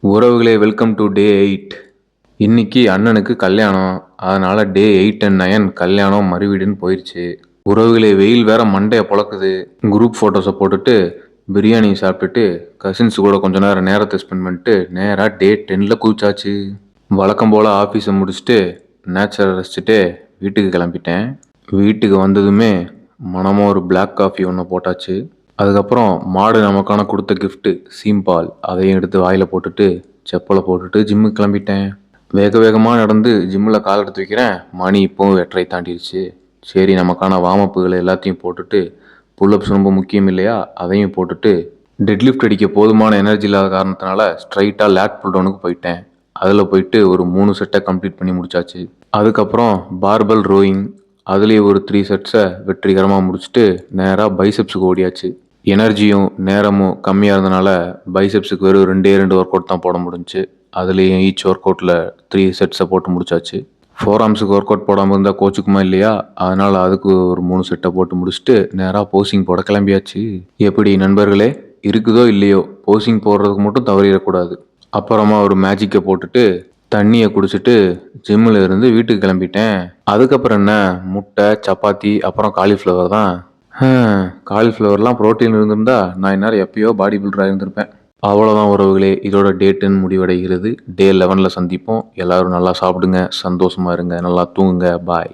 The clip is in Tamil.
உறவுகளே வெல்கம் டு டே 8. இன்னைக்கு அண்ணனுக்கு கல்யாணம். அதனால டே 8 அண்ட் 9 கல்யாணம் மறுவீடுன்னு போயிடுச்சு. உறவுகளே வெயில் வேற மண்டைய பொளக்குது. குரூப் ஃபோட்டோஸை போட்டுட்டு பிரியாணி சாப்பிட்டுட்டு கசின்ஸ் கூட கொஞ்ச நேரம் நேரத்தை ஸ்பெண்ட் பண்ணிட்டு நேராக டே 10ல குதிச்சாச்சு. வழக்கம் போல் ஆஃபீஸை முடிச்சுட்டு நேச்சரை ரசிச்சுட்டு வீட்டுக்கு கிளம்பிட்டேன். வீட்டுக்கு வந்ததுமே மனமாக ஒரு பிளாக் காஃபி ஒன்று போட்டாச்சு. அதுக்கப்புறம் மாடு நமக்கான கொடுத்த கிஃப்ட்டு சீம்பால் அதையும் எடுத்து வாயில் போட்டுட்டு செப்பலை போட்டுட்டு ஜிம்முக்கு கிளம்பிட்டேன். வேக வேகமாக நடந்து ஜிம்மில் கால் எடுத்து வைக்கிறேன். மணி இப்போவும் 8:30 தாண்டிடுச்சு. சரி, நமக்கான வார்மப்புகளை எல்லாத்தையும் போட்டுட்டு புல்லப்ஸ் ரொம்ப முக்கியம் இல்லையா, அதையும் போட்டுட்டு டெட்லிஃப்ட் அடிக்க போதுமான எனர்ஜி இல்லாத காரணத்தினால ஸ்ட்ரைட்டாக லேட் புல் டவுனுக்கு போயிட்டேன். அதில் போயிட்டு ஒரு 3 செட்டை கம்ப்ளீட் பண்ணி முடிச்சாச்சு. அதுக்கப்புறம் பார்பல் ரோயிங் அதுலேயே ஒரு 3 செட்ஸை வெற்றிகரமாக முடிச்சுட்டு நேராக பைசெப்ஸுக்கு ஓடியாச்சு. எனர்ஜியும் நேரமும் கம்மியாக இருந்தனால பைசெப்ஸுக்கு வெறும் 2 ஒர்க் அவுட் தான் போட முடிஞ்சுச்சு. அதுலேயும் ஈச் ஒர்க் அவுட்டில் 3 செட்ஸை போட்டு முடிச்சாச்சு. ஃபோர் ஆர்ம்ஸுக்கு ஒர்க் அவுட் போடாமல் இருந்தால் கோச்சுக்குமா இல்லையா, அதனால் அதுக்கு ஒரு 3 செட்டை போட்டு முடிச்சுட்டு நேராக போசிங் போட கிளம்பியாச்சு. எப்படி நண்பர்களே, இருக்குதோ இல்லையோ போசிங் போடுறதுக்கு மட்டும் தவறிடக்கூடாது. அப்புறமா ஒரு மேஜிக்கை போட்டுட்டு தண்ணியை குடிச்சிட்டு ஜிம்மில் இருந்து வீட்டுக்கு கிளம்பிட்டேன். அதுக்கப்புறம் என்ன, முட்டை சப்பாத்தி அப்புறம் காலிஃப்ளவர் தான். காலிஃப்ளவர்லாம் ப்ரோட்டீன் இருந்திருந்தா நான் இந்நேரம் எப்பயோ பாடி பில்டராக இருந்திருப்பேன். அவ்வளோதான் உறவுகளே, இதோட டே 10 முடிவடைகிறது. டே 11ல் சந்திப்போம். எல்லாரும் நல்லா சாப்பிடுங்க, சந்தோஷமா இருங்க, நல்லா தூங்குங்க. பாய்.